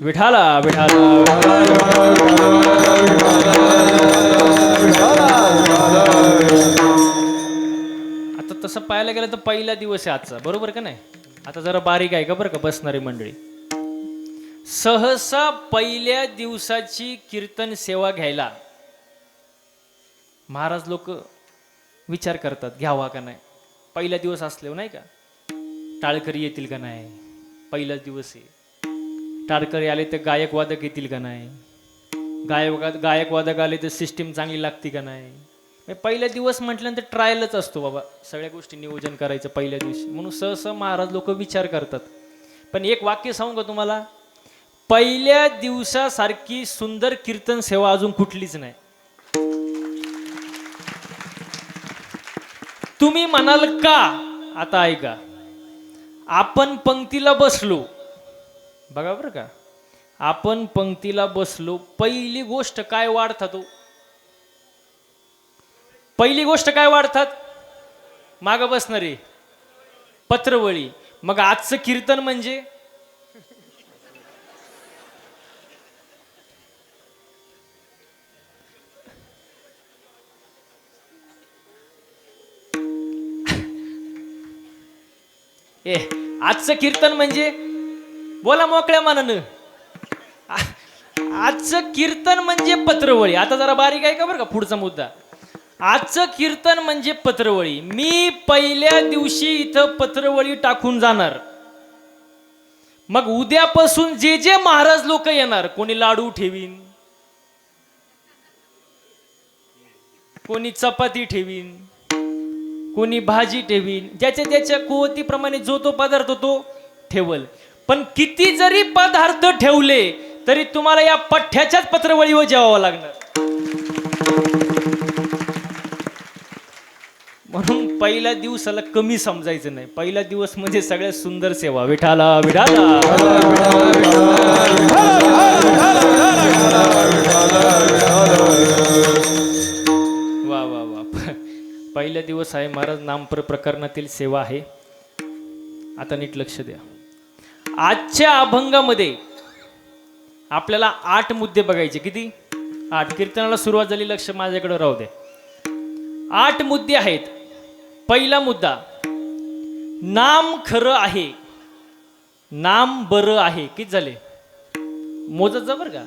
विठाला विठाला आता तसं पाहायला गेलं तर पहिला दिवस आहे आजचा, बरोबर का नाही? आता जरा बारीक आहे का बरं का बसणारी मंडळी. सहसा पहिल्या दिवसाची कीर्तन सेवा घ्यायला महाराज लोक विचार करतात घ्यावा का नाही. पहिला दिवस असले नाही का, टाळकरी येतील का नाही, पहिलाच दिवस आहे. टाळकरी आले तर गायक वादक येतील का नाही, गायक वादक आले तर सिस्टीम चांगली लागते का नाही. पहिला दिवस म्हटल्यानंतर ट्रायलच असतो बाबा, सगळ्या गोष्टी नियोजन करायचं पहिल्या दिवशी. म्हणून सहसा महाराज लोक विचार करतात. पण एक वाक्य सांगू का तुम्हाला, पहिल्या दिवसासारखी सुंदर कीर्तन सेवा अजून कुठलीच नाही. तुम्ही म्हणाल का, आता ऐका, आपण पंक्तीला बसलो बघा बरं का, आपण पंक्तीला बसलो, पहिली गोष्ट काय वाढतात हो? पहिली गोष्ट काय वाढतात? माग बसणारी पत्रवळी. मग आजचं कीर्तन म्हणजे आजचं कीर्तन म्हणजे बोला मोकळ्या मनानं, आजचं कीर्तन म्हणजे पत्रवळी. आता जरा बारीक आहे का बरं का पुढचा मुद्दा. आजचं कीर्तन म्हणजे पत्रवळी. मी पहिल्या दिवशी इथं पत्रवळी टाकून जाणार. मग उद्यापासून जे जे महाराज लोक येणार, कोणी लाडू ठेवीन, कोणी चपाती ठेवीन, कोणी भाजी ठेवीन, ज्याच्या ज्याच्या कुवतीप्रमाणे जो तो पदार्थ तो ठेवल. पण किती जरी पदार्थ ठेवले तरी तुम्हाला या पठ्ठ्याच्याच पत्रवळीवर जेवावं लागणार. म्हणून पहिल्या दिवसाला कमी समजायचं नाही. पहिला दिवस म्हणजे सगळ्यात सुंदर सेवा. विठाला विठाला वा वा वा. पहिला दिवस आहे महाराज नामपर प्रकरणातील सेवा आहे. आता नीट लक्ष द्या. आजच्या अभंगामध्ये आपल्याला 8 मुद्दे बघायचे. किती? 8. कीर्तनाला सुरुवात झाली, लक्ष माझ्याकडे राहू दे. 8 मुद्दे आहेत. पहिला मुद्दा, नाम खरं आहे, नाम बरं आहे. किती झाले? मोजत जा बरं का.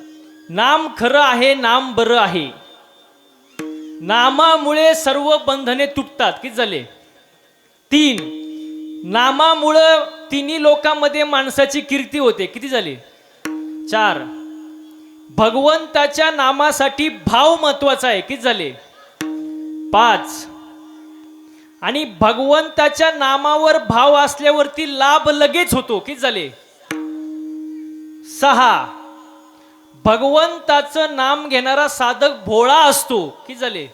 नाम खरं आहे, नाम बरं आहे. नामामुळे सर्व बंधने तुटतात. किती झाले? 3. नामामुळं तिन्ही लोकांमध्ये माणसाची कीर्ती होते. किती झाले? 4. भगवंताच्या नामासाठी भाव महत्वाचा आहे. किती झाले? 5. आणि भगवंताच्या नामावर भाव असल्यावरती लाभ लगेच होतो. किती झाले? 6. भगवंताचं नाम घेणारा साधक भोळा असतो. किती झाले?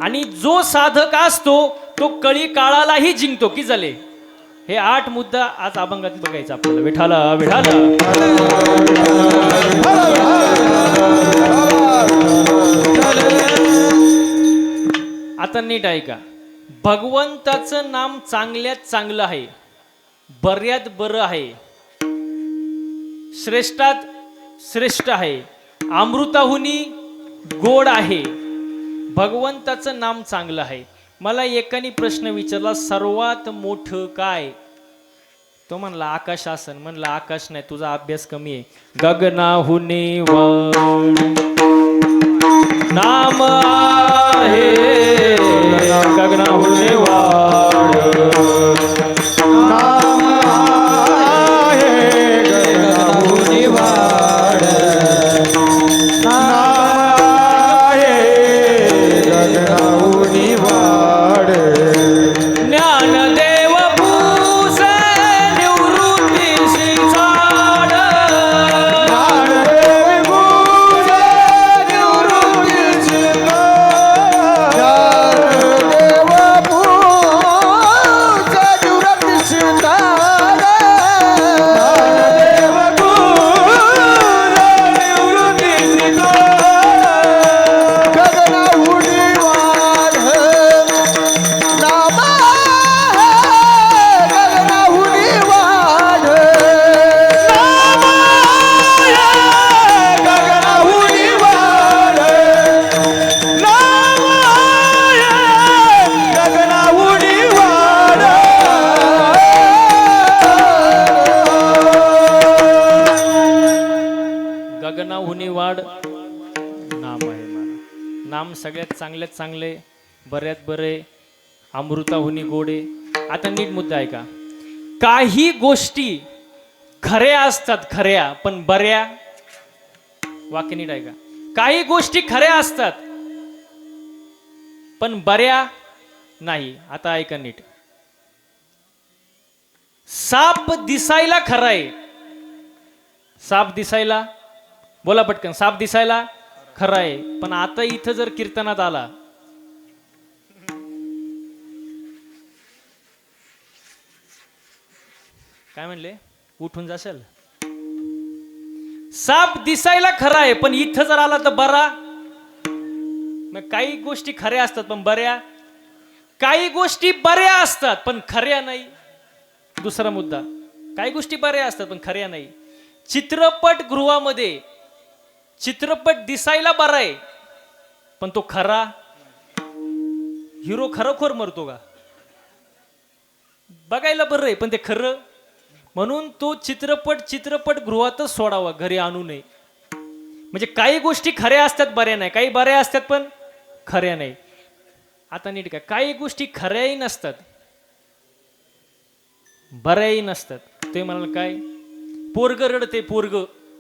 आणि जो साधक असतो तो कळी काळालाही जिंकतो. किती झाले? हे 8 मुद्दा आज अभंगात बघायचा आपल्याला. विठाला विठाला आता नीट ऐका. भगवंताचं नाम चांगल्यात चांगलं आहे, बऱ्यात बरं आहे, श्रेष्ठात श्रेष्ठ आहे, अमृताहुनी गोड आहे. भगवंताचं नाम चांगलं आहे. मला एकाने प्रश्न विचारला, सर्वात मोठं काय? तो म्हणला आकाश आसन. म्हणला आकाश नाही, तुझा अभ्यास कमी आहे. गगनाहुनी वर नाम आहे, गगनाहुनी वाढ नाम आहे, गगनाहुनी वाढ नाम आहे, गगनाहुनी वाढ. ज्ञानदेव पूसे निवृत्तीशी झाड, ज्ञानदेव पूसे निवृत्तीशी झाड, ज्ञानदेव पूसे निवृत्तीशी झाड. हुनी वाढ नाम आहे मला. नाम सगळ्यात चांगल्यात चांगले, बऱ्यात बरे, अमृताहुनी गोडे. आता नीट मुद्दा आहे का, काही गोष्टी खऱ्या असतात खऱ्या पण बऱ्या. वाक्य नीट आहे का, काही गोष्टी खऱ्या असतात पण बऱ्या नाही. आता ऐका नीट, साप दिसायला खरा आहे, साप दिसायला, बोला पटकन, साप दिसायला खरा आहे. पण आता इथं जर कीर्तनात आला, काय म्हणले, उठून जाशाल, साप दिसायला खरा आहे पण इथं जर आला तर बरा. मग काही गोष्टी खऱ्या असतात पण बऱ्या, काही गोष्टी बऱ्या असतात पण खऱ्या नाही. दुसरा मुद्दा, काही गोष्टी बऱ्या असतात पण खऱ्या नाही. चित्रपट गृहामध्ये चित्रपट दिसायला बरा आहे पण तो खरा, हिरो खरोखर मरतो का, बघायला बरं आहे पण ते खरं. म्हणून तो चित्रपट गृहातच सोडावा, घरी आणू नये. म्हणजे काही गोष्टी खऱ्या असतात बऱ्या नाही, काही बऱ्या असतात पण खऱ्या नाही. आता नीट का, काही गोष्टी खऱ्याही नसतात बऱ्याही नसतात. ते म्हणाल काय, पोरग रडते, पोरग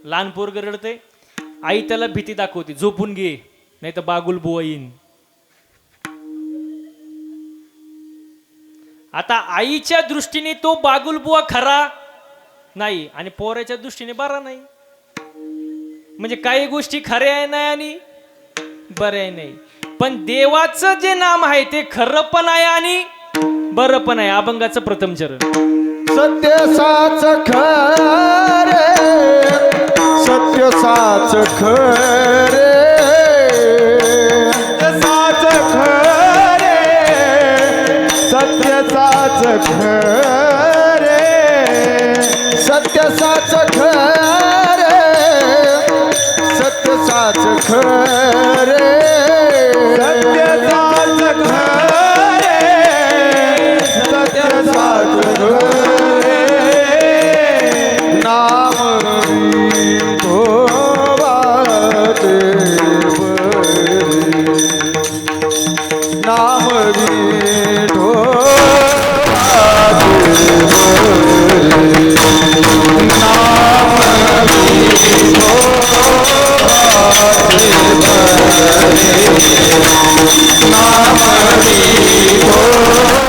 लहान पोरग रडते, आई त्याला भीती दाखवते, झोपून घे नाही तर बागुल बुवा येईन. आता आईच्या दृष्टीने तो बागुल बुवा खरा नाही आणि पोराच्या दृष्टीने बरा नाही. म्हणजे काही गोष्टी खऱ्या नाही आणि बऱ्या नाही. पण देवाचं जे नाम आहे ते खरं पण आहे आणि बरं पण आहे. अभंगाचं प्रथम चरण, सत्य साच खरे, सत्य साच खरे, साच खरे, सत्य साच खरे, सत्य साच खरे, सत्य साच खरे, सत्य साच खरे, सत्य साच खरे. नाम विठोबाचे बरे, नाम विठोबाचे बरे, नाम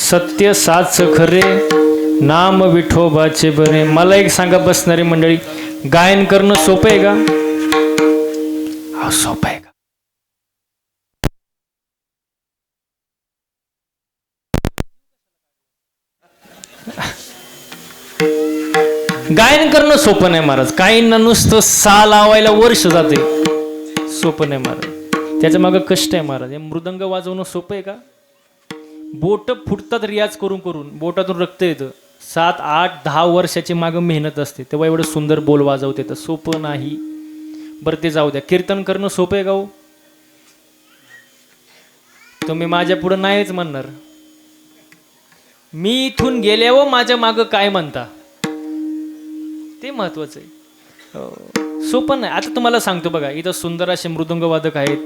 सत्य साच खरे, नाम विठोबाचे बरे. मला एक सांगा बसणारी मंडळी, गायन करणं सोपं आहे का? सोपं आहे का? गायन करणं सोपं नाही महाराज. काहींना नुसतं सा लावायला वर्ष जाते, सोपं नाही महाराज. त्याच्या मागं कष्ट आहे महाराज. हे मृदंग वाजवणं सोपं आहे का? बोट फुटतात रियाज करून करून, बोटातून रक्त येतं. 7, 8, 10 वर्षाची मागं मेहनत असते, तेव्हा एवढं सुंदर बोल वाजवते. तर सोपं नाही. बरं ते जाऊ द्या. कीर्तन करणं सोपं आहे का हो? तुम्ही माझ्या पुढं नाहीच म्हणणार. मी इथून गेल्यावर माझ्या मागं काय म्हणता ते महत्वाचं आहे. सोपं नाही. आता तुम्हाला सांगतो बघा, इथं सुंदर असे मृदंगवादक आहेत,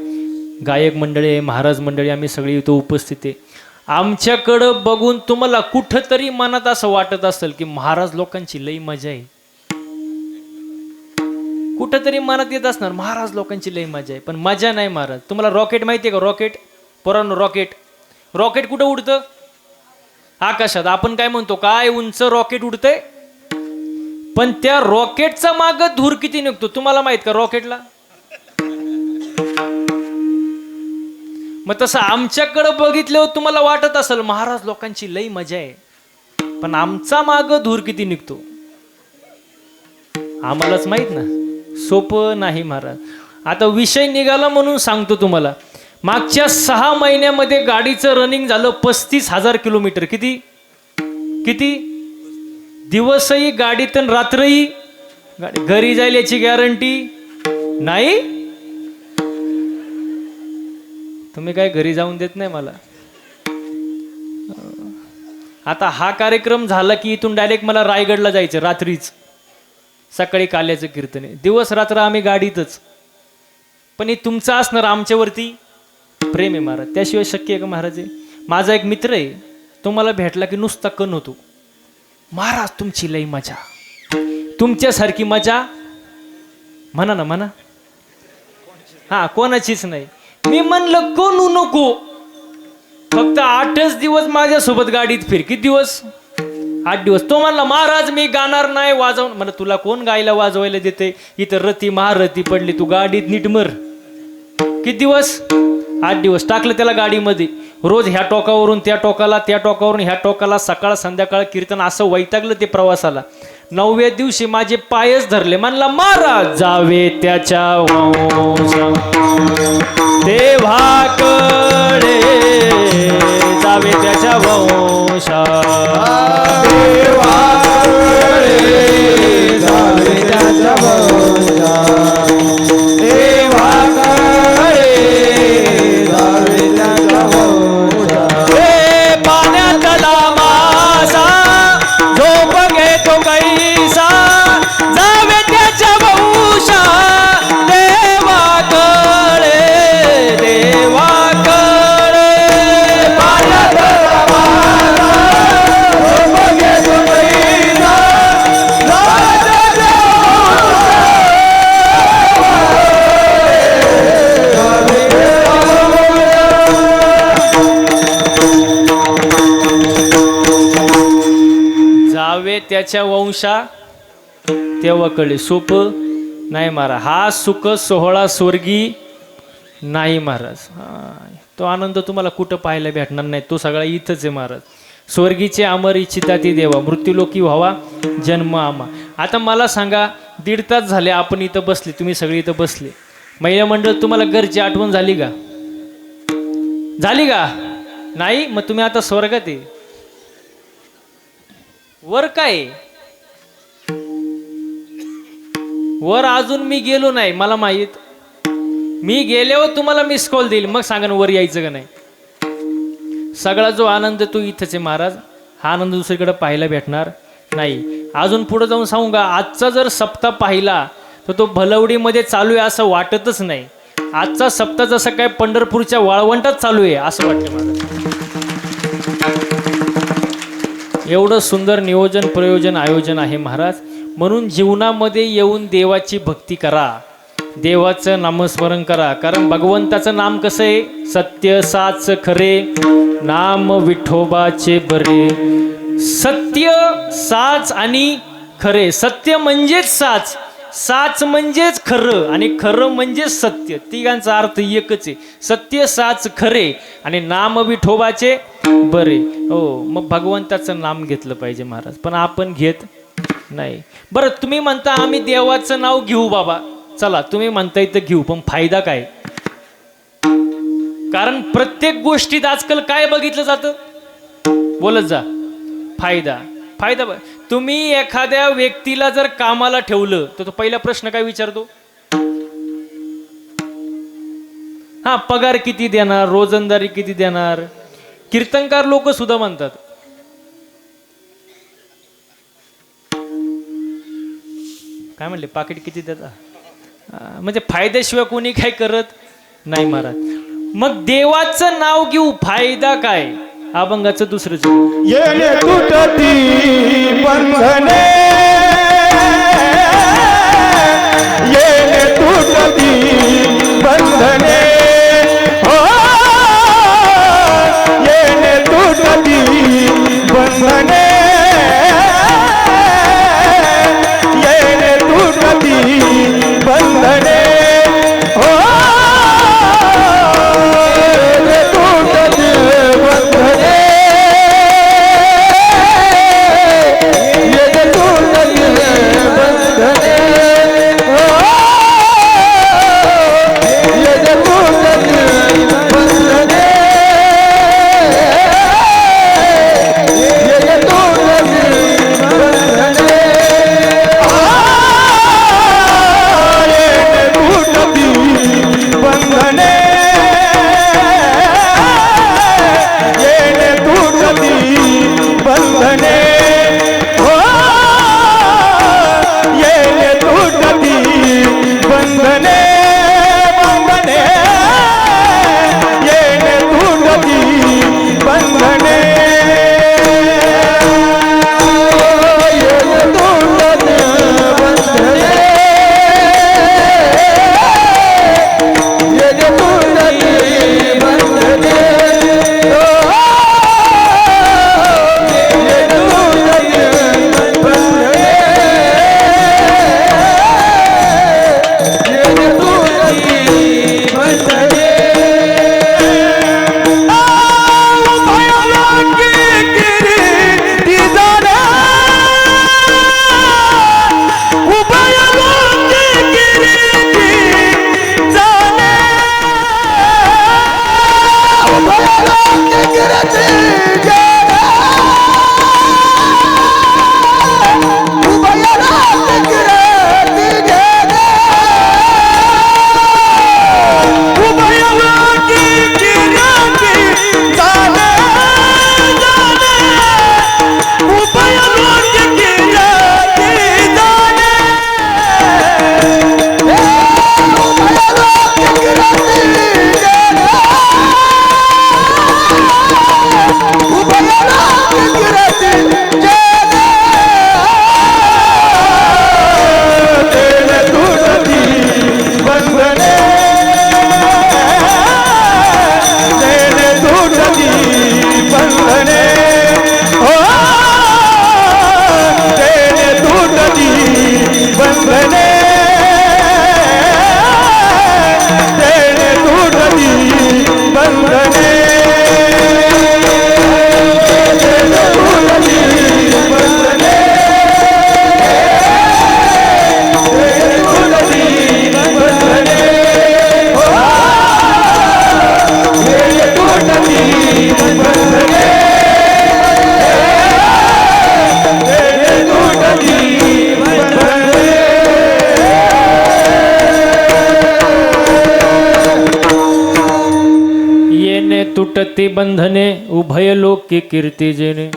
गायक मंडळी आहे, महाराज मंडळी, आम्ही सगळी इथं उपस्थित आहे. आमच्याकडं बघून तुम्हाला कुठंतरी मनात असं वाटत असेल की महाराज लोकांची लई मजा आहे. कुठंतरी मनात येत असणार महाराज लोकांची लई मजा आहे, पण मजा नाही महाराज. तुम्हाला रॉकेट माहिती आहे का? रॉकेट पोरांनो, रॉकेट रॉकेट कुठं उडतं? आकाशात. आपण काय म्हणतो, काय उंच रॉकेट उडतंय, पण त्या रॉकेटचा माग धूर किती निघतो तुम्हाला माहित का रॉकेटला? मग तसं आमच्याकडं बघितल्यावर तुम्हाला वाटत असेल महाराज लोकांची लई मजा आहे, पण आमचा माग धूर किती निघतो आम्हालाच माहित ना. सोपं नाही महाराज. आता विषय निघाला म्हणून सांगतो तुम्हाला. मागच्या 6 महिन्यामध्ये गाडीचं रनिंग झालं 35,000 किलोमीटर. किती किती? दिवसही गाडीत आणि रात्रही गाडी. घरी जाईल याची गॅरंटी नाही. तुम्ही काय घरी जाऊन देत नाही मला. आता हा कार्यक्रम झाला की इथून डायरेक्ट मला रायगडला जायचं रात्रीच. सकाळी काल्याचं कीर्तन आहे. दिवस रात्र आम्ही गाडीतच. पण हे तुमचं असणार आमच्यावरती प्रेम आहे महाराज, त्याशिवाय शक्य आहे का महाराज? माझा एक मित्र आहे, तो मला भेटला की नुसता कण होतो, महाराज तुमची लई मजा, तुमच्यासारखी मजा म्हणा ना म्हणा. हा, कोणाचीच नाही. मी म्हणलं कोणू नको, फक्त 8च दिवस माझ्यासोबत गाडीत फिर. किती दिवस? 8 दिवस. तो म्हणला महाराज मी गाणार नाही, वाजवून. म्हणलं तुला कोण गायला वाजवायला देते? इथं रती महारती पडली, तू गाडीत नीट मर. किती दिवस? 8 दिवस. टाकलं त्याला गाडीमध्ये. रोज ह्या टोकावरून त्या टोकाला, त्या टोकावरून ह्या टोकाला, सकाळ संध्याकाळ कीर्तन. असं वैतागलं ते प्रवासाला. 9व्या दिवशी माझे पायच धरले. म्हणला महाराज जावे त्याच्या वंश देवाकडे, जावे त्याच्या वंशा देवाकडे जावे त्याच्या वंशा, देवाकडे जावे त्याच्या वंशा. हे पाण्यातला मासा झोप घेतो कैसा, जावे त्याच्या वंशा देवाकडे, देवाकडे. पाण्यातला मासा झोप घेतो कैसा, जावे त्याच्या जावे त्याच्या वंशा तेव्हा कळे. सोपं नाही महाराज. हा सुख सोहळा स्वर्गी नाही महाराज. तो आनंद तुम्हाला कुठं पाहायला भेटणार नाही. तो सगळा इथंच आहे महाराज. स्वर्गीचे अमर इच्छिता ती देवा, मृत्यूलोकी व्हावा जन्म आमा. आता मला सांगा, 1.5 तास झाले आपण इथं बसले, तुम्ही सगळे इथं बसले. महिला मंडळ, तुम्हाला घरची आठवण झाली का? झाली का? नाही. मग तुम्ही आता स्वर्गात आहे. वर काय? वर अजून मी गेलो नाही, मला माहित. मी गेल्यावर तुम्हाला मिस कॉल देईल, मग सांगा ना वर यायचं का नाही. सगळा जो आनंद तो इथंच आहे महाराज. हा आनंद दुसरीकडे पाहायला भेटणार नाही. अजून पुढे जाऊन सांगू का, आजचा जर सप्ताह पाहिला तर तो भलवडीमध्ये चालू आहे असं वाटतच नाही. आजचा सप्ताह जसं काय पंढरपूरच्या वाळवंटात चालू आहे असं वाटतं मला. एवढं सुंदर नियोजन, प्रयोजन, आयोजन आहे महाराज. म्हणून जीवनामध्ये येऊन देवाची भक्ती करा, देवाचं नामस्मरण करा. कारण भगवंताचं नाम कसं आहे? सत्य साच खरे, नाम विठोबाचे बरे. सत्य, साच आणि खरे. सत्य म्हणजेच साच, साच म्हणजेच खरं, आणि खरं म्हणजेच सत्य. तिघांचा अर्थ एकच आहे. सत्य साच खरे आणि नाम विठोबाचे बरे. हो, मग भगवंताचं नाम घेतलं पाहिजे महाराज, पण आपण घेत नाही. बरं, तुम्ही म्हणता आम्ही देवाचं नाव घेऊ बाबा. चला, तुम्ही म्हणता इथं घेऊ, पण फायदा काय? कारण प्रत्येक गोष्टीत आजकाल काय बघितलं जातं? बोलत जा. फायदा. फायदा. तुम्ही एखाद्या व्यक्तीला जर कामाला ठेवलं तर तो पहिला प्रश्न काय विचारतो? हा, पगार किती देणार, रोजंदारी किती देणार. कीर्तनकार लोक सुद्धा म्हणतात काय म्हणले, पाकिट किती देता. म्हणजे फायद्याशिवाय कोणी काय करत नाही महाराज. मग देवाचं नाव घेऊ, फायदा काय? अभंगाचं दुसरं येणे तुटती बंधने, येणे तुटती बंधने हो येणे तुटती बंधने येणे तुटती बंधने हो येणे तुटती बंधने येणे तुटती बंधने हो येणे तुटती बंधने येणे तुटती बंधने येणे तुटती बंधने येणे तुटती बंधने हो येणे तुटती बंधने बंधने येणे तुटती बंधने येणे तुटती बंधने येणे तुटती बंधने हो येणे तुटती बंधने येणे तुटती बंधने भयानकी किरीटी जाणे उभयलोकी किरीटी जाणे उभयलोकी किरीटी जाणे उभयलोकी किरीटी जाणे उभयलोकी किरीटी जाणे जाणे उभयलोकी किरीटी जाणे उभयलोकी किरीटी जाणे उभयलोकी किरीटी जाणे येणे तुटती बंधने येणे तुटती बंधने हो येणे तुटती बंधने येणे तुटती बंधने येणे तुटती बंधने येणे तुटती बंधने हो येणे तुटती बंधने येणे तुटती बंधने येणे तुटती बंधने उभय लोकी कीर्ती जेणे.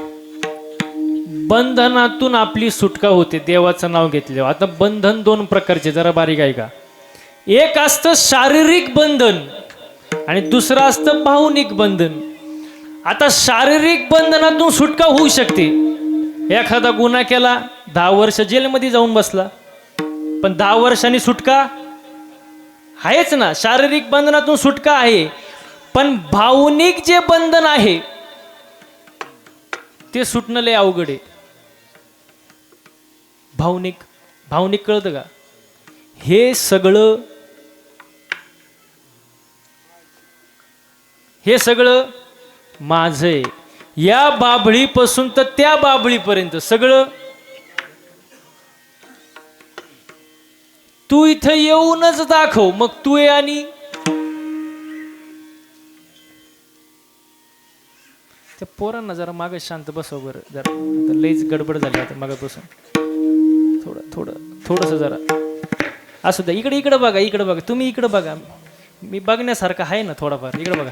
बंधनातून आपली सुटका होते देवाचं नाव घेतल्यावर. आता बंधन दोन प्रकारचे, जरा बारीक आहे का. एक असतं शारीरिक बंधन आणि दुसरं असतं भावनिक बंधन. आता शारीरिक बंधनातून सुटका होऊ शकते. एखादा गुन्हा केला 10 वर्ष जेलमध्ये जाऊन बसला, पण 10 वर्षांनी सुटका आहेच ना. शारीरिक बंधनातून सुटका आहे, पण भावनिक जे बंधन आहे ते सुटणं लय अवघड आहे. भावनिक भावनिक कळतं का. हे सगळं माझं आहे. या बाभळीपासून तर त्या बाभळीपर्यंत सगळं तू इथं येऊनच दाखव, मग तू ये. आणि त्या पोरांना जरा मागे शांत बसव बरं. जरा आता लईच गडबड झाली आता मागापासून. थोडस जरा असू द्या. इकडे बघा तुम्ही इकडे बघा. मी बघण्यासारखं आहे ना थोडाफार. इकडे बघा.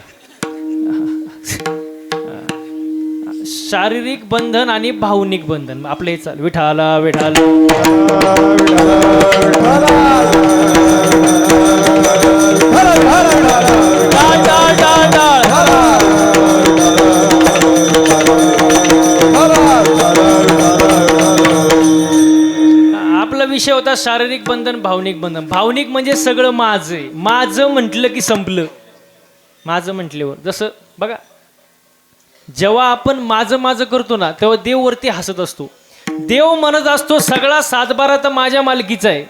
शारीरिक बंधन आणि भावनिक बंधन आपले चाल. विठाला विठाला आपला विषय होता होतात शारीरिक बंधन, भावनिक बंधन. भावनिक म्हणजे सगळं माझं आहे. माझं म्हटलं की संपलं. माझं म्हटल्यावर जसं बघा, जेव्हा आपण माझं माझं करतो ना, तेव्हा देव वरती हसत असतो. देव म्हणत असतो सगळा सातबारा तर माझ्या मालकीचा आहे.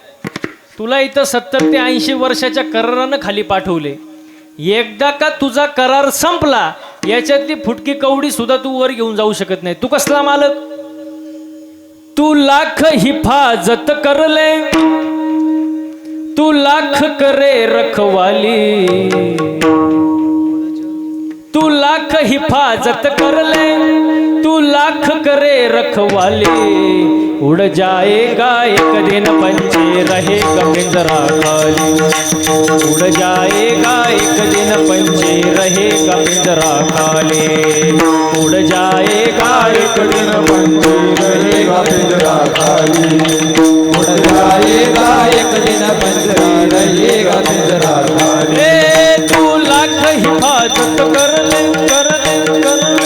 तुला इथं 70 ते 80 वर्षाच्या करारानं खाली पाठवले. एकदा का तुझा करार संपला, याच्यातली फुटकी कवडी सुद्धा तू वर घेऊन जाऊ शकत नाही. तू कसला मालक? तू लाख हिफाजत करले, तू लाख करे रखवाली, तू लाख हिफाजत करले, तू लाख करे रखवाली. उड़ जाएगा एक दिन पंछी रहेगा पिंजरा खाली. उड़ जाएगा एक दिन पंछी रहेगा पिंजरा खाली. उड़ जाएगा एक दिन पंछी रहेगा पिंजरा खाली. उड़ जाएगा एक दिन पंछी रहेगा पिंजरा खाली. ए तू लाख हिफाजत कर ले, कर ले, कर ले.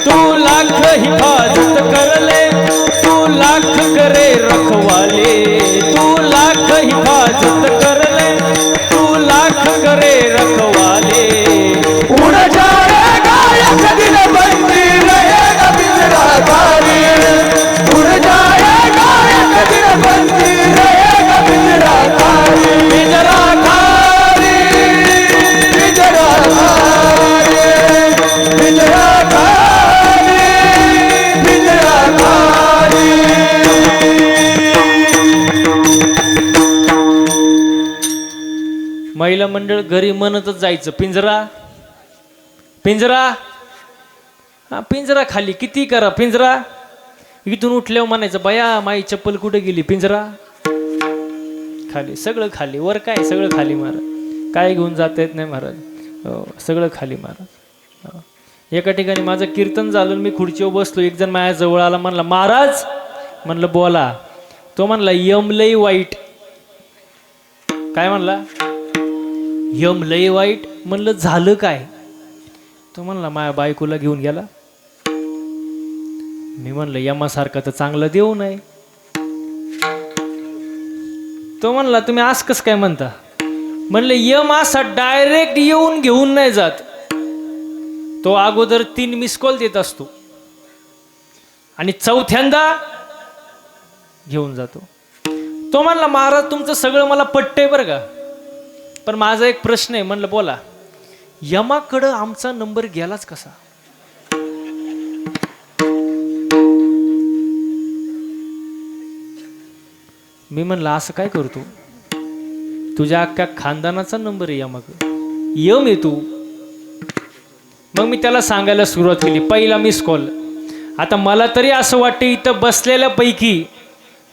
तू लाख हिफाजत कर ले, तू लाख करे रखवाले. तू लाख हिफाजत कर ले, तू लाख करे रखवाले. उड़ जाएगा एक दिन पंछी रहेगा पिंजरा खाली. उड़ जाएगा एक दिन पंछी रहेगा पिंजरा खाली. पिंजरा खाली, पिंजरा खाली, पिंजरा खाली, पिंजरा खाली. महिला मंडळ घरी म्हणतच जायचं, पिंजरा पिंजरा, हा पिंजरा खाली. किती करा पिंजरा. इथून उठल्यावर म्हणायचं, बया माई चप्पल कुठे गेली. पिंजरा खाली, सगळं खाली. वर काय सगळं खाली महाराज. काय घेऊन जाता येत नाही महाराज. हो सगळं खाली महाराज. हो. एका ठिकाणी माझं कीर्तन झालं, मी खुर्चीवर बसलो. एक जण माझ्या जवळ आला, म्हणला महाराज. म्हणलं बोला. तो म्हणला यम लई वाईट. काय म्हणला? यम लई वाईट. म्हणलं झालं काय? तो म्हणला माझ्या बायकोला घेऊन गेला. मी म्हणलं यमासारखा तर चांगला देऊ नाही. तो म्हणला तुम्ही आज कसं काय म्हणता? म्हणलं यम असा डायरेक्ट येऊन घेऊन नाही जात. तो अगोदर 3 मिस कॉल देत असतो आणि चौथ्यांदा घेऊन जातो. तो म्हणला महाराज तुमचं सगळं मला पटतंय बरं का, पण माझा एक प्रश्न आहे. म्हणलं बोला. यमाकडं आमचा नंबर गेलाच कसा? मी म्हणलं असं काय करतो, तुझ्या अख्ख्या खानदानाचा नंबर आहे यमाकडं, यम आहे तू. मग मी त्याला सांगायला सुरुवात केली. पहिला मिस कॉल. आता मला तरी असं वाटतं इथं बसलेल्या पैकी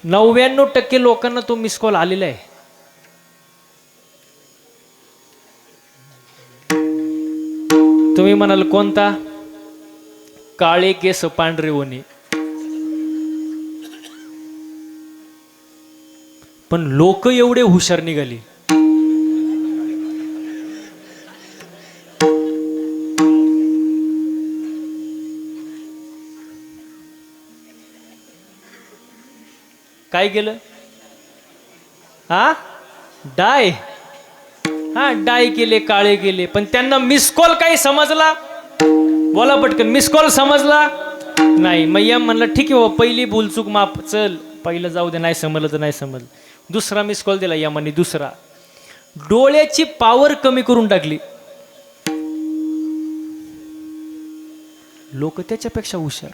99% लोकांना तो मिस कॉल आलेला आहे. तुम्ही म्हणाल कोणता? काळे केस पांढरे होणे. पण लोक एवढे हुशार निघाली. काय केलं? हा डाय, हा डाय केले, काळे केले. पण त्यांना मिस कॉल काही समजला? बोला पटकन. मिस कॉल समजला नाही. मग यम म्हणलं ठीक आहे, पहिली भूलचूक माफ, चल पहिलं जाऊ दे, नाही समजलं तर नाही समजलं. दुसरा मिस कॉल दिला यमाने. दुसरा. डोळ्याची पावर कमी करून टाकली. लोक त्याच्यापेक्षा हुशार.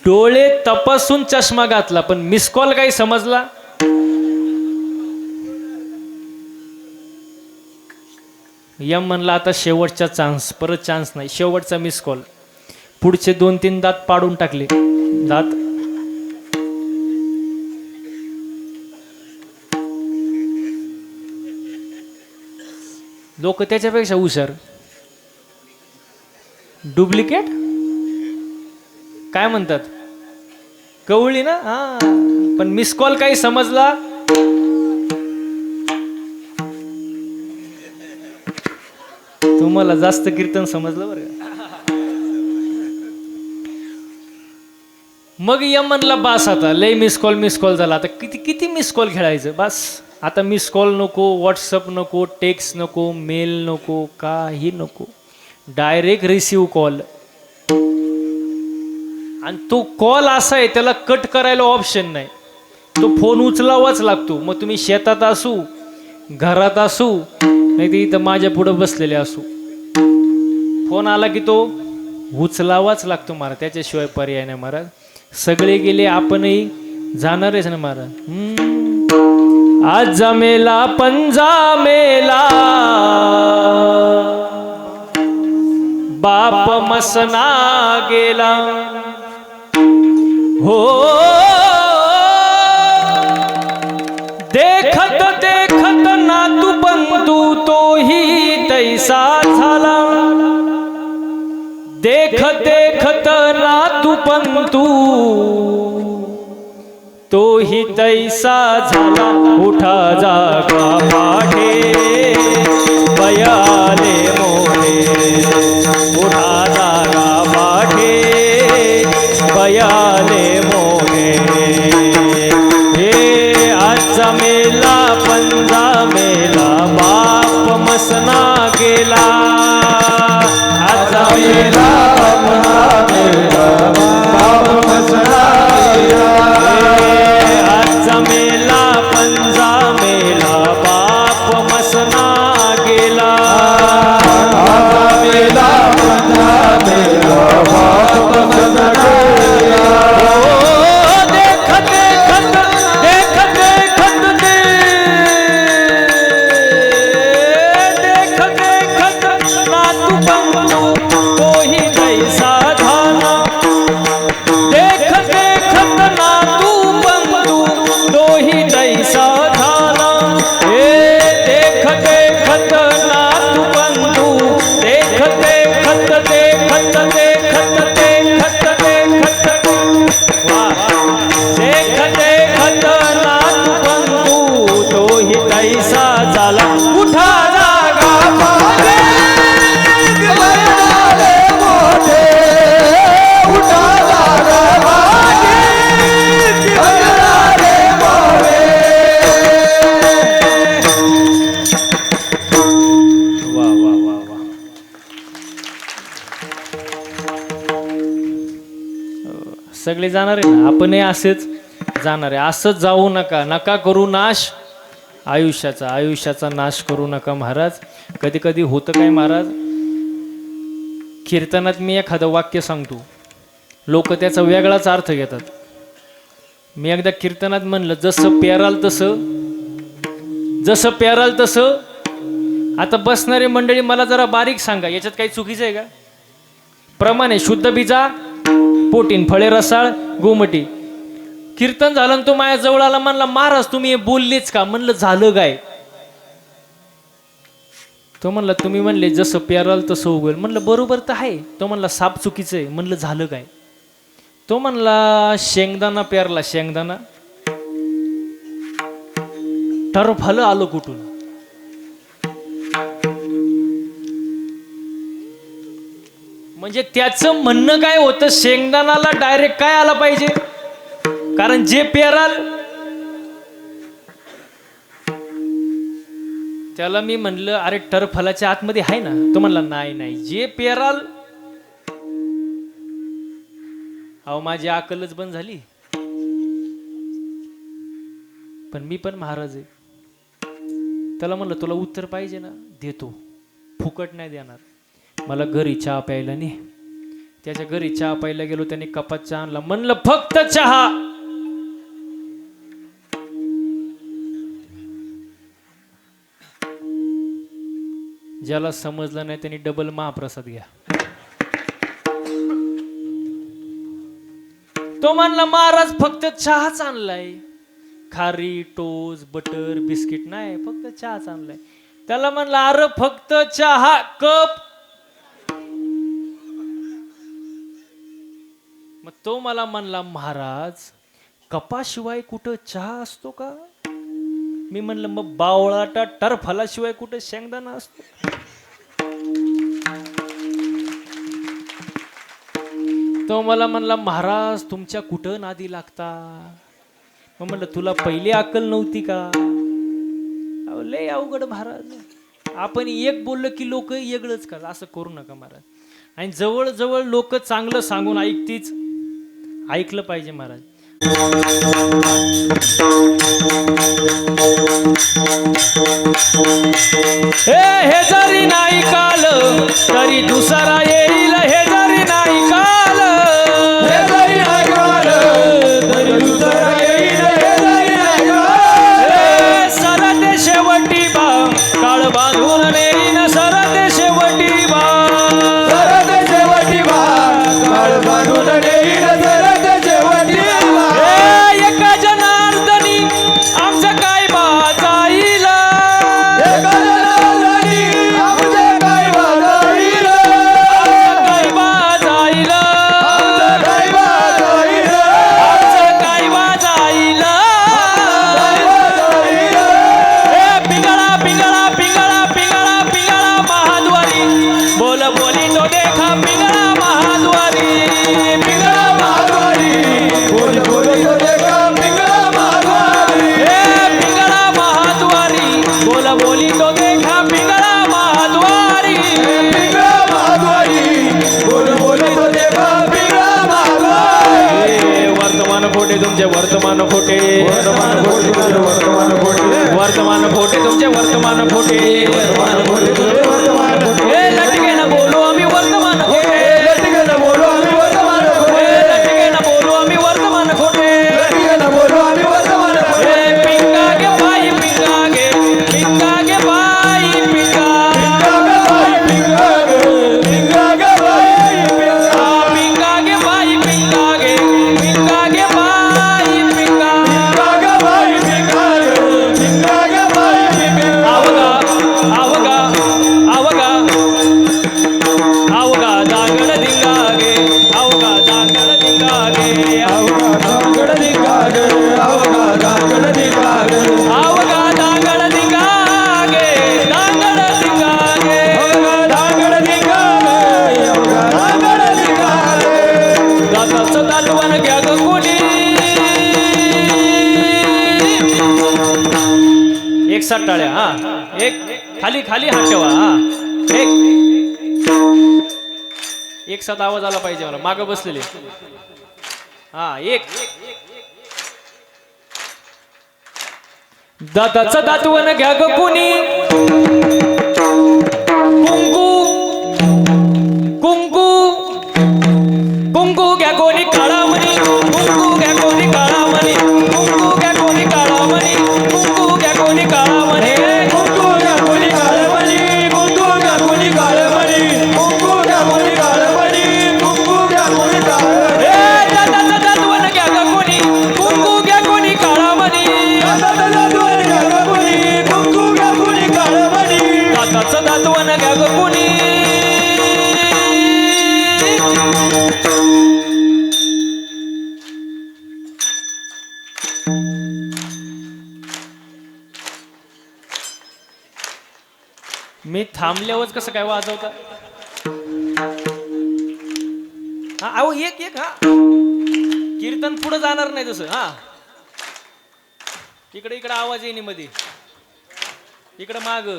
डोळे तपासून चष्मा घातला, पण मिस कॉल काही समजला? यम म्हणला आता शेवटचा चान्स, परत चान्स नाही. शेवटचा मिस कॉल. पुढचे 2-3 दात पाडून टाकले. दात लोक त्याच्यापेक्षा हुशार. डुप्लिकेट काय म्हणतात? कवळी ना, हा. पण मिस कॉल काही समजला? तुम्हाला जास्त कीर्तन समजलं बरं का. मग यमनला बास, आता लय मिस कॉल झाला. आता किती किती मिस कॉल खेळायचं, बस. आता मिस कॉल नको, व्हॉट्सअप नको, टेक्स्ट नको, मेल नको, काही नको, डायरेक्ट रिसिव्ह कॉल. आणि तो कॉल असा आहे त्याला कट करायला ऑप्शन नाही, तो फोन उचलावाच लागतो. मग तुम्ही शेतात असू, घरात असू, नाही तर इथं माझ्या पुढं बसलेले असू, फोन आला की तो उचलावाच लागतो महाराज, त्याच्याशिवाय पर्याय नाही महाराज. सगळे गेले, आपणही जाणारच ना महाराज. आज जमेला पंजा मेला, बाप मसना गेला. हो देखत देखत नातू बंधू तोही तैसा झाला. देखत देखत नातू बंधू तोही तैसा झाला. उठा जागा पाठे बयाले मोठे, उठा जागा पाठे बयाले मोठे. हे आज मेला पंजा मेला, बाप मसना गेला. आज मेला पंजा मेला, बाप मसना गेला. आज मेला पंजा मेला, बाप मसना गेला. आज मेला पंजा मेला, बाप मसना गेला. देखत देखत देखत देखत देखत देखत नातू बंधू तोही तैसा झाला. देखत देखत नातू बंधू तोही तैसा झाला. हे देखत देखत नातू बंधू, देखत देखत देखत देखत देखत देखत वाह. देखत देखत नातू बंधू तोही तैसा झाला. उठा जागा पाठे बयाले मोठे, उठा जागा पाठे बयाले मोठे. वा वा वा वा. सगळे जाणार आहे ना, आपणही असेच जाणार आहे. असंच जाऊ नका, नका करू नाश आयुष्याचा नाश करू नका महाराज. कधी कधी होतं काय महाराज, कीर्तनात मी एखादं वाक्य सांगतो, लोक त्याचा वेगळाच अर्थ घेतात. मी एकदा कीर्तनात म्हणलं, जसं प्याराल तसं. आता बसणारे मंडळी मला जरा बारीक सांगा, याच्यात काही चुकीचं आहे का? प्रमाण आहे, शुद्ध बीजा पोटीन, फळे रसाळ गोमटी. कीर्तन झालं आणि तो माझ्या जवळ आला, म्हणला महाराज तुम्ही हे बोललेच का? म्हणलं झालं काय? तो म्हणला तुम्ही म्हणले जसं प्याराल तसं उगल. म्हणलं बरोबर तर आहे. तो म्हणला साप चुकीचं आहे. म्हणलं झालं काय? तो म्हणला शेंगदाणा प्यारला, शेंगदाणा टरफालं आलं कुठून? म्हणजे त्याचं म्हणणं काय होतं, शेंगदाणाला डायरेक्ट काय आला पाहिजे, कारण जे पेराल त्याला मी म्हणलं अरे टरफलाच्या आतमध्ये आहे ना. तो म्हणला नाही, जे पेराल. अहो माझी अकलच बंद झाली. पण मी पण महाराज आहे. त्याला म्हणलं तुला उत्तर पाहिजे ना, देतो, फुकट नाही देणार. मला घरी चहा प्यायला नाही. त्याच्या घरी चहा प्यायला गेलो, त्याने कपात चहा आणला. म्हणलं फक्त चहा. ज्याला समजलं नाही त्यांनी डबल महाप्रसाद घ्या. तो म्हणला महाराज फक्त चहाच आणलाय, खारी टोस्ट बटर बिस्किट नाही, फक्त चहाच आणलाय. त्याला म्हणला अरे फक्त चहा कप. मग तो मला म्हणला महाराज कपाशिवाय कुठं चहा असतो का? मी म्हणलं मग बावळाटा टरफलाशिवाय कुठं शेंगदाणा असतो? तो मला म्हणला महाराज तुमच्या कुठं नादी लागता? मग म्हणलं तुला पहिली अक्कल नव्हती का? अहो, लय अवघड महाराज. आपण एक बोललं की लोक वेगळंच कर, असं करू नका महाराज. आणि जवळ लोक चांगलं सांगून ऐकतीच, ऐकलं पाहिजे महाराज. हे जरी नाही काल तरी दुसरा येईल, हे जरी नाही काल, हे जरी नाही काल, तरी दुसरा येईल, हे जरी नाही काल. सरते शेवटी बा काळ बांधून नेईन, सरते शेवटी बा, सरते शेवटी बा काळ बांधून नेईन, सरते शेवटी बा. एका जनार्दनी आमचं काय बा जाईल, एका जनार्दनी आमचे काय वाजाईल, काय बा जाईल, आमचं काय वाजाईल, आमचं काय बा जाईल. काय वाजाईल. पिंगळा पिंगळा पिंगळा पिंगळा पिंगळा महाद्वारी, बोल बोली तो देखा पिंगळा महाद्वारी, पिंगळा महाद्वारी, बोल बोल तो देखा पिंगळा महाद्वारी. पिंगळा महाद्वारी, बोल बोली तो देखा पिंगळा महाद्वारी. पिंगळा महाद्वारी, बोल बोल तो देखा पिंगळा महाद्वारी. वर्तमान खोटे तुमचे वर्तमान खोटे, वर्तमान खोटे तुझे वर्तमान खोटे, वर्तमान खोटे तुमचे वर्तमान खोटे, वर्तमान खोटे तुझे वर्तमान खोटे. हे लटके न बोलू आम्ही वर्तमान खोटे, लटकन बोलो आम्ही वर्तमान हे खोटे, लटके न बोलू आम्ही वर्तमान खोटे. लटकन बोलो आम्ही वर्तमान खोटे. हे पिंगा गे बाई पिंगा गे, पिंगा गे बाई पिंगा, पिंगा ग बाई, पिंगा. पिंगा गे बाई पिंगा गे, पिंगा गे बाई पिंगा. पिंगा ग बाई, पिंगा ग, पिंगा ग बाई, पिंगा. आवगा आवगा आवगा आवगा दांगड दिंगा गे, आवगा दांगड दिंगा गे, अवघा दांगड दिंगा ग, अवघा दांगड दिंगा ग, आवगा दांगड दिंगा गे, दांगड दिंगा गे. अवघा दांगड दिंगा ग, अवघा दांगड दिंगा ग. दाताचं दाटवण घ्या ग कोणी, एक साथ टाळ्या. हा एक खाली खाली हात ठेवा. हा एक साथ आवाज आला पाहिजे मला, मागं बसलेले. हा एक. दाताचं दातवण घ्या ग कोणी, कुंकू कुंकू कुंकू घ्या कोणी काळामणी, कुंकू घ्या कोणी काळामणी, कुंकू घ्या कोणी काळामणी, कुंकू घ्या कोणी काळामणी. कुंकू घ्या कोणी काळमणी, कुंकू घ्या कोणी काळमणी, कुंकू घ्या कोणी काळमणी, कुंकू घ्या कोणी काळमणी. दाताचं दातवण घ्या ग कोणी, कुंकू घ्या कोणी काळामणी, दाताचं दातवण घ्या ग कोणी, कुंकू घ्या कोणी काळमणी. दाताचं दातवण घ्या ग कोणी. मी थांबल्यावरच कसं काय वाजवता? हा अहो एक एक. हा कीर्तन पुढे जाणार नाही तसं. हा इकडे इकडे आवाज येणे मध्ये, इकडे माग.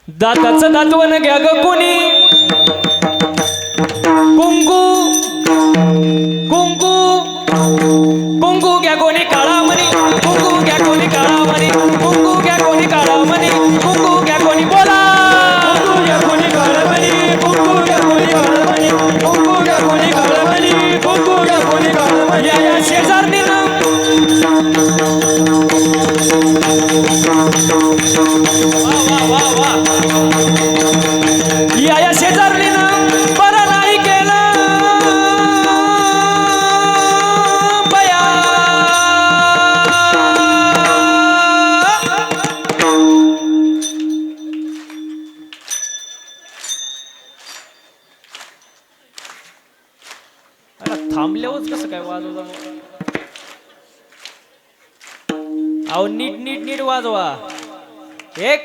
दाताचं दातवण घ्या ग कोणी, कुंकू कुंकू कुंकू घ्या कोणी काळामणी, कुंकू घ्या कोणी काळामणी, कुंकू घ्या कोणी काळामणी, कुंकू घ्या कोणी बोला. कुंकू घ्या कोणी काळमणी, कुंकू घ्या कोणी काळमणी, कुंकू घ्या कोणी काळमणी, कुंकू घ्या कोणी काळमणी. या शेजारणीनं वा वा वा वा. या शेजारणीनं बरं नाही केलं बया. काय वाजवता अहो नीट नीट नीट वाजवा एक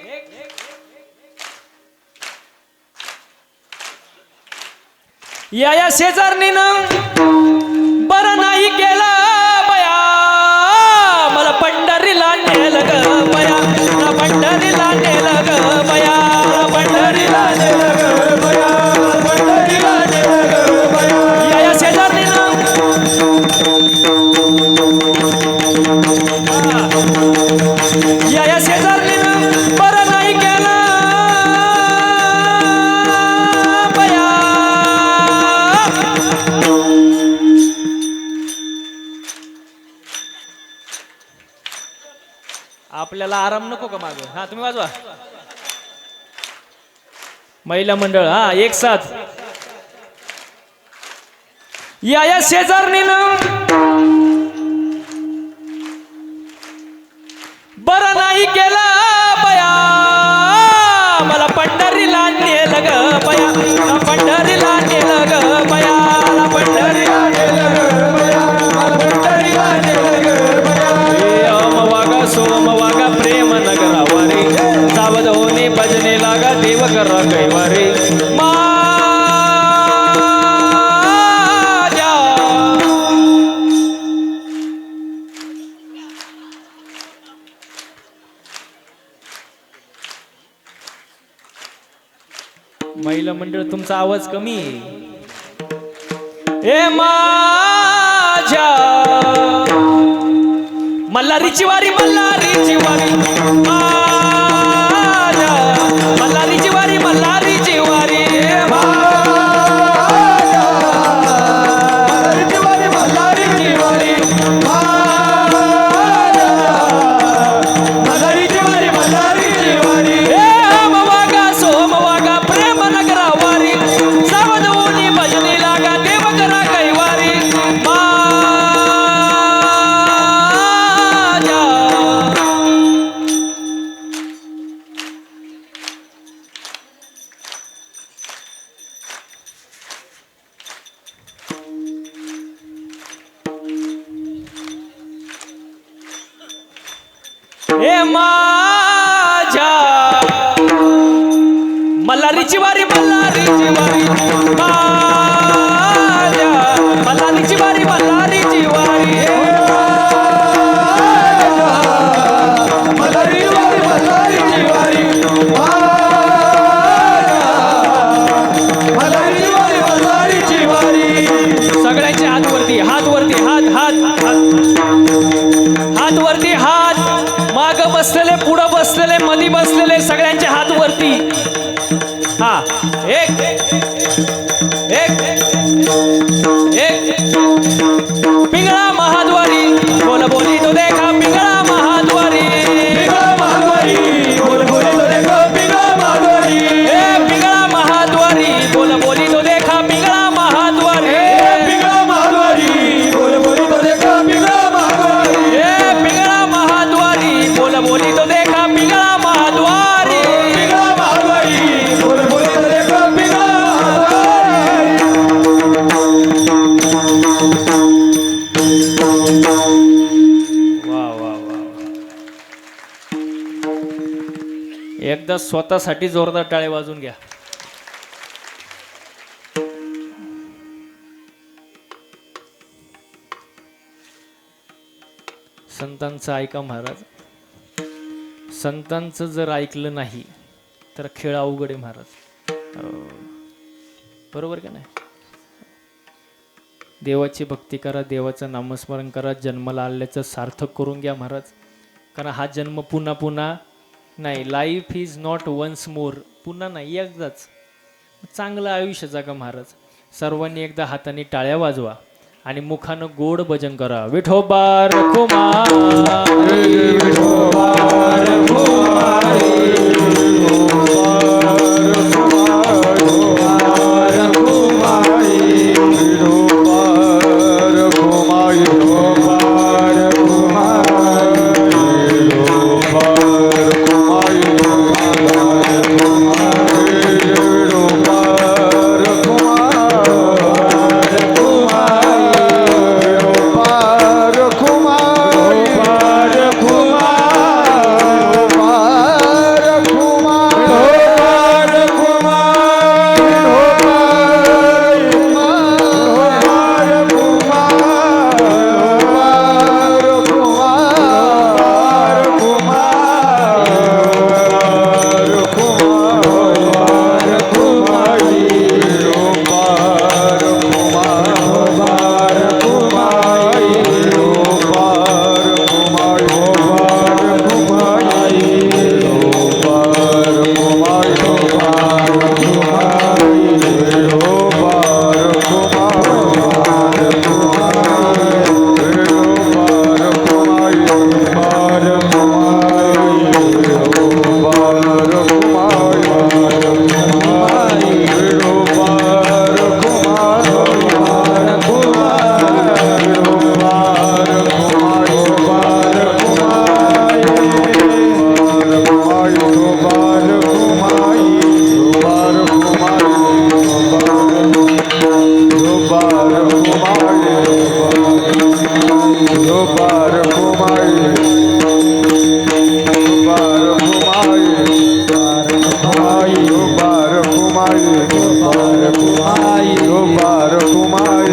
या शेजारणीनं बरं नाही केलं बया मला पंढरीला नेलं ग बया मला पंढरीला नेलं ग बया मला पंढरीला नेलं ग बया मला पंढरीला नेलं ग बया या शेजारणीनं या शेजारणीनं बरं नाही केलं बया आपल्याला आराम नको का माग हा तुम्ही वाजवा महिला मंडळ हा एक साथ या शेजारणीनं बरं नाही केलं बया मला पंढरीला नेलं ग बया मला पंढरीला नेलं ग बया मला पंढरीला नेलं ग बया मला पंढरीला नेलं ग बया वागा सोम वागा प्रेम नगरावारे सावध होणे भजने लागा देव करा कैवारे महिला मंडळ तुमचा आवाज कमी ए माझ्या मल्हारीची वारी मल्हारीची वारी माझ्या मल्हारीची वारी मल्हारीची वारी मल्हारीची वारी मल्हारीची वारी मल्हारीची वारी मल्हारीची वारी वागा सोम वागा प्रेम नगरा वारी सावध होणी भजनी लागा देव करा कैवारी ए माझ्या मल्हारीची वारी मल्हारीची वारी माझ्या मल्हारीची वारी मल्हारीची वारी मल्हारीची वारी मल्हारीची वारी मल्हारीची वारी मल्हारीची वारी सगळ्यांचे हात वरती हात वरती हात हात हात वरती हात माग बसलेले पुढं बसलेले मधी बसलेले सगळ्यांचे हात वरती हा एक एक एक पिंगळा महाद्वारी बोल बोली तो देखा पिंगळा महाद्वारी पिंगळा महाद्वारी बोल बोली तो देखा पिंगळा महाद्वारी पिंगळा महाद्वारी बोल बोली तो देखा पिंगळा महाद्वारी पिंगळा महाद्वारी बोल बोली तो देखा पिंगळा महाद्वारी पिंगळा महाद्वारी बोल बोली तो देखा पिंगळा महाद्वारी पिंगळा महाद्वारी बोल बोली तो देखा पिंगळा वा वा वा एकदा स्वतःसाठी जोरदार टाळे वाजून घ्या संतांचं ऐका महाराज संतांचं जर ऐकलं नाही तर खेळ अवघड आहे महाराज बरोबर का नाही देवाची भक्ती करा देवाचं नामस्मरण करा जन्माला आल्याचं सार्थक करून घ्या महाराज कारण हा जन्म पुन्हा पुन्हा नाही life is not once more पुन्हा नाही एकदाच चांगलं आयुष्य जगा महाराज सर्वांनी एकदा हाताने टाळ्या वाजवा आणि मुखानं गोड भजन करा विठोबा रखुमा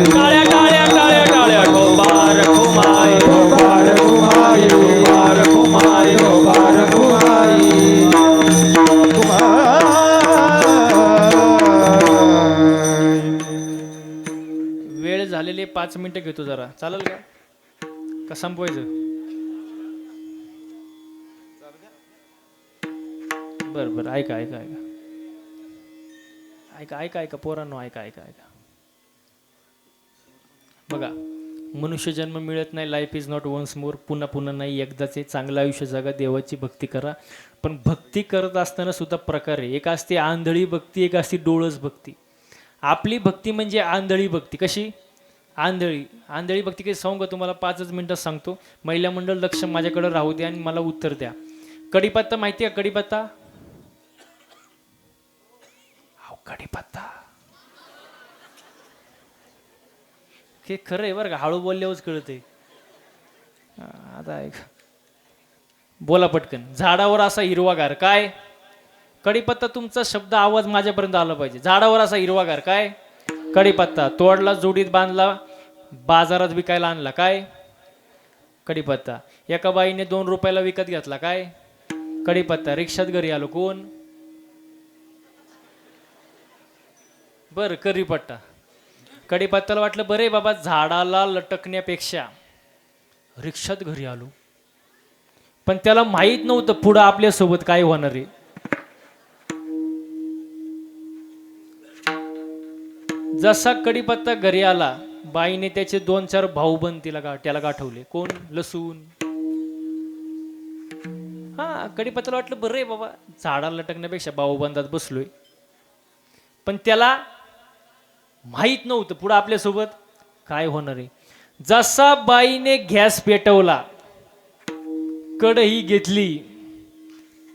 टाळ्या टाळ्या टाळ्या टाळ्या गोबार घुमाई वेळ झालेले 5 मिनिटं घेतो जरा, चालेल का संपवायचं? बरं बरं, ऐका ऐका ऐका ऐका ऐका ऐका पोरांनो, ऐका ऐका ऐका. बघा, मनुष्य जन्म मिळत नाही, life is not once more, पुन्हा पुन्हा नाही, एकदाचे. चांगलं आयुष्य जगा, देवाची भक्ती करा. पण भक्ती करत असताना सुद्धा प्रकार आहे. एक असते आंधळी भक्ती, एक असते डोळस भक्ती. आपली भक्ती म्हणजे आंधळी भक्ती. कशी आंधळी भक्ती काही सांगू का तुम्हाला? 5 मिनिटात सांगतो. महिला मंडळ लक्ष माझ्याकडे राहू द्या आणि मला उत्तर द्या. कढीपत्ता माहिती आहे? कढीपत्ता, कढीपत्ता हे खरं आहे बरं का, हळू बोलल्यावरच कळतंय. आता ऐक, बोला पटकन. झाडावर असा हिरवागार काय? कढीपत्ता. तुमचा शब्द आवाज माझ्यापर्यंत आला पाहिजे. झाडावर असा हिरवागार काय? कढीपत्ता. तोडला, जोडीत बांधला, बाजारात विकायला आणला काय? कढीपत्ता. एका बाईने 2 रुपयाला विकत घेतला काय? कढीपत्ता. रिक्षात घरी आलो कोण? बरं, कढीपत्ता. कढीपत्त्याला वाटलं बरे बाबा, झाडाला लटकण्यापेक्षा रिक्षात घरी आलो. पण त्याला माहीत नव्हतं पुढं आपल्यासोबत काय होणार आहे. जसा कढीपत्ता घरी आला, बाईने त्याचे 2-4 भाऊबंद त्याला गाठवले. कोण? लसूण. हा, कढीपत्त्याला वाटलं बरं आहे बाबा, झाडाला लटकण्यापेक्षा भाऊबंदात बसलोय. पण त्याला माहीत नव्हतं पुढं आपल्यासोबत काय होणार आहे. जसा बाईने गॅस पेटवला, कढई घेतली,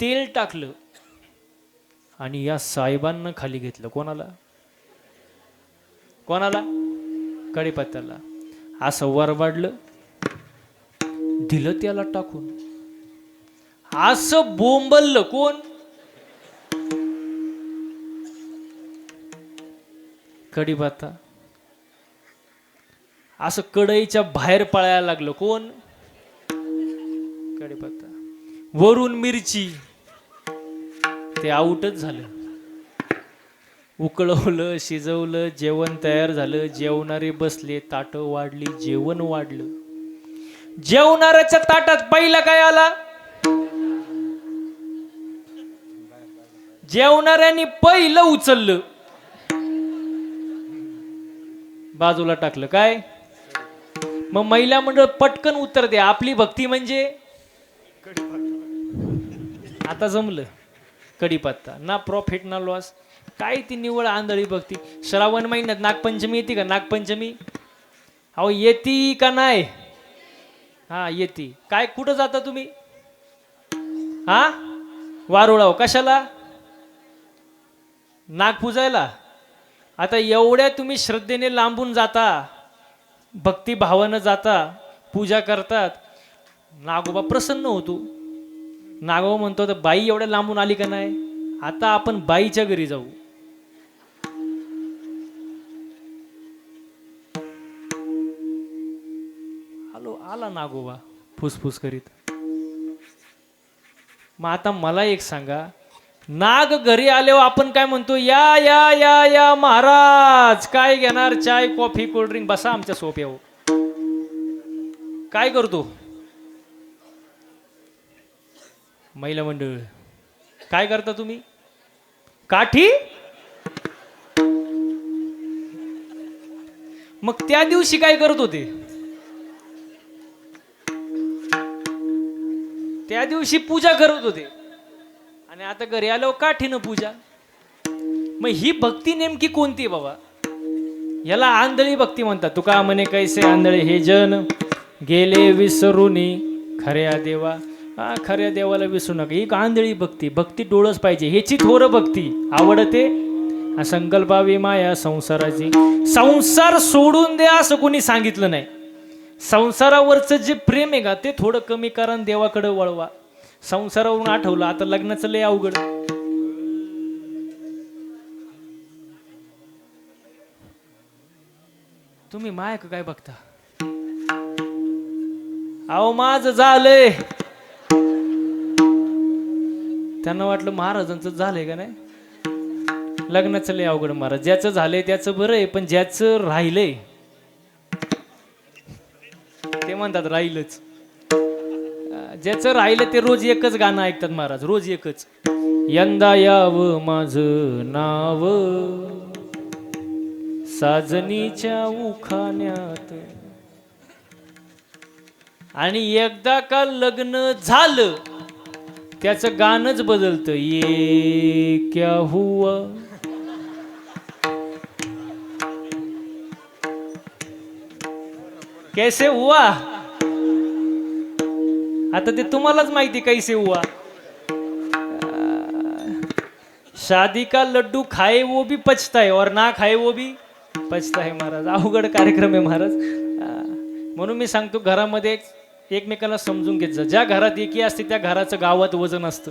तेल टाकलं आणि या साहेबांना खाली घेतलं. कोणाला? कढीपत्त्याला. असं वरबाडलं, दिलं त्याला टाकून. असं बोंबललं. कोण? कढीपत्ता. असं कढईच्या बाहेर पळायला लागलं. कोण? कढीपत्ता. वरून मिरची. ते आउटच झालं. उकळवलं, शिजवलं, जेवण तयार झालं. जेवणारे बसले, ताटं वाढली, जेवण वाढलं. जेवणाऱ्याच्या ताटात पहिला काय आला? जेवणाऱ्यांनी पहिलं उचललं, बाजूला टाकलं. काय? मग महिला मंडळ पटकन उत्तर द्या. आपली भक्ती म्हणजे? आता जमलं. कढीपत्ता. ना प्रॉफिट ना लॉस. काय ती निवळ आंधळी भक्ती. श्रावण महिन्यात नागपंचमी येते का? नागपंचमी अहो येती का नाही? हा येते. काय कुठं जाता तुम्ही? हा, वारुळाव. कशाला? नाग पूजायला. आता एवढ्या तुम्ही श्रद्धेने लांबून जाता, भक्तिभावानं जाता, पूजा करतात. नागोबा प्रसन्न होतो. नागोबा म्हणतो तर बाई एवढ्या लांबून आली का नाही, आता आपण बाईच्या घरी जाऊ. आला नागोबा फुसफुस करीत. मग आता मला एक सांगा, नाग घरी आल्यावर आपण काय म्हणतो? या या या या महाराज, काय घेणार? चाय, कॉफी, कोल्ड्रिंक, बसा आमच्या सोप्यावर. काय करतो? महिला मंडळ काय करता तुम्ही? काठी. मग त्या दिवशी काय करत होते? त्या दिवशी पूजा करत होते आणि आता घरी आलो काठीनं पूजा. मग ही भक्ती नेमकी कोणती बाबा? याला आंधळी भक्ती म्हणतात. तुका म्हणे कैसे आंधळे हे जन, गेले विसरूनी खऱ्या देवा. हा, खऱ्या देवाला विसरू नका. ही आंधळी भक्ती. भक्ती डोळस पाहिजे. ह्याची थोर भक्ती आवडते. संकल्पावी माया संसाराची. संसार सोडून द्या असं कोणी सांगितलं नाही. संसारावरचं जे प्रेम आहे का ते थोडं कमी करा, देवाकडे वळवा. संसारावरून आठवलं आता लग्नाचं लय अवघड. तुम्ही माय का काय बघता? अहो माझं झालंय. त्यांना वाटलं महाराजांचं झालंय का नाही. लग्नाचं लय अवघड महाराज. ज्याचं झालंय त्याचं बरं आहे, पण ज्याचं राहिलंय ते म्हणतात राहिलंच. ज्याचं राहिलं ते रोज एकच गाणं ऐकतात महाराज, रोज एकच. यंदा यावं माझं नाव साजनीच्या उखाण्यात. आणि एकदा का लग्न झालं त्याचं गाणंच बदलतं. ये क्या हुआ. कैसे हुआ आता ते तुम्हालाच माहिती कैसे हुआ. शादी का लड्डू खाए वो भी पछता है और ना खाए वो भी पछता है महाराज. अवघड कार्यक्रम आहे महाराज. म्हणून मी सांगतो घरामध्ये एकमेकांना समजून घेत जा. ज्या घरात एकी असते त्या घराचं गावात वजन असतं.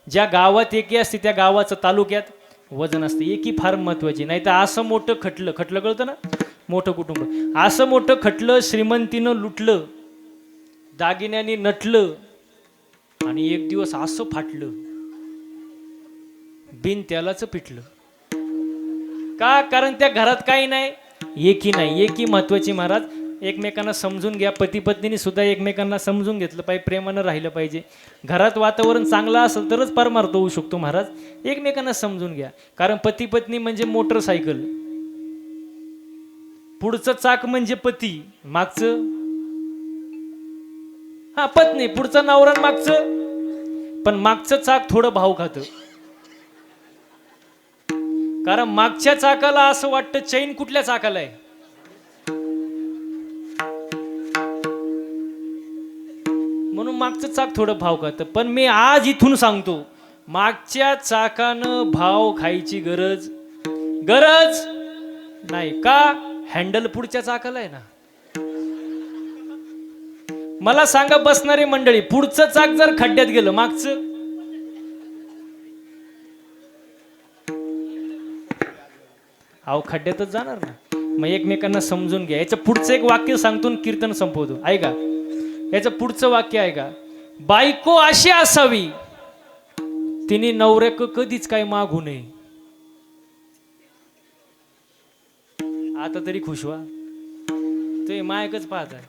ज्या गावात एकी असते त्या गावाचं तालुक्यात वजन असतं. एकी फार महत्वाची. नाही तर असं मोठं खटलं कळतं ना, मोठं कुटुंब असं मोठं खटलं, श्रीमंतीनं लुटलं, दागिन्यांनी नटलं आणि एक दिवस असं फाटलं, बिन त्यालाच पिटलं. का? कारण त्या घरात काही नाही, एकी नाही. एकी महत्वाची महाराज. एकमेकांना समजून घ्या. पती पत्नीने सुद्धा एकमेकांना समजून घेतलं पाहिजे, प्रेमानं राहिलं पाहिजे. घरात वातावरण चांगलं असेल तरच परमार्थ होऊ शकतो महाराज. एकमेकांना समजून घ्या. कारण पती पत्नी म्हणजे मोटरसायकल. पुढचं चाक म्हणजे पती, मागचं पत्नी. पुढचं नवरा, मागचं. पण मागचं चाक थोडं भाव खातं. कारण मागच्या चाकाला असं वाटतं चैन कुठल्या चाकाला आहे. म्हणून मागचं चाक थोडं भाव खातं. पण मी आज इथून सांगतो, मागच्या चाकानं भाव खायची गरज नाही. का? हँडल पुढच्या चाकाला आहे ना. मला सांगा बसणारी मंडळी, पुढचं चाक जर खड्ड्यात गेलं, मागचं खड्ड्यातच जाणार ना. मग एकमेकांना समजून घ्या. याचं पुढचं एक वाक्य सांगतो, कीर्तन संपवतो. ऐका, याचं पुढचं वाक्य ऐका. बायको अशी असावी तिने नवऱ्याक कधीच काय मागू नये. आता तरी खुश व्हा, ते मायकच पाहत आहे.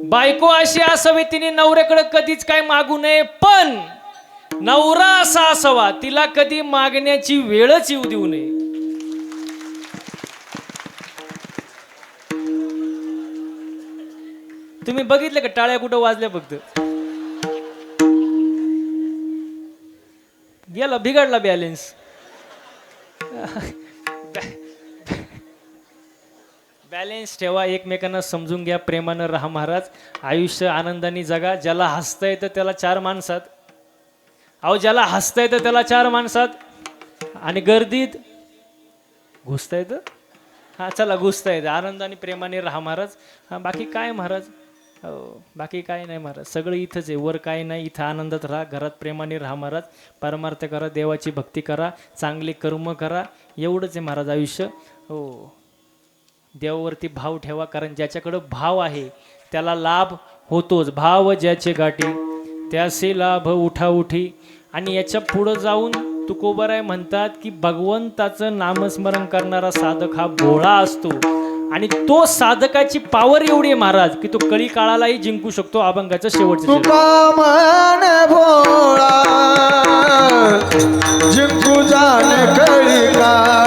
बायको अशी असावी तिने नवऱ्याकडे कधीच काय मागू नये, पण नवरा असा असावा तिला कधी मागण्याची वेळच येऊ देऊ नये. तुम्ही बघितलं का टाळ्या कुठं वाजल्या? फक्त गेला, बिघडला बॅलेन्स. बॅलेन्स ठेवा. एकमेकांना समजून घ्या. प्रेमानं राहा महाराज. आयुष्य आनंदाने जगा. ज्याला हसता येतं त्याला चार माणसात, ज्याला हसता येतं त्याला चार माणसात, आणि गर्दीत घुसता येतं. चला घुसता येतं. आनंदाने प्रेमाने राहा महाराज. बाकी काय महाराज, बाकी काय नाही महाराज. सगळं इथंच आहे, वर काय नाही. इथं आनंदात राहा, घरात प्रेमाने राहा महाराज. परमार्थ करा, देवाची भक्ती करा, चांगले कर्म करा. एवढंच आहे महाराज आयुष्य. देवावरती भाव ठेवा. कारण ज्याच्याकडं भाव आहे त्याला लाभ होतोच. भाव ज्याचे गाठी त्याचे लाभ उठाउठी. आणि याच्या पुढं जाऊन तुकोबाराय म्हणतात की भगवंताचं नामस्मरण करणारा साधक हा भोळा असतो. आणि तो साधकाची पावर एवढी आहे महाराज की तो कळी काळालाही जिंकू शकतो. अभंगाचं शेवटचं भोळा जिंकू जाणे कळी का.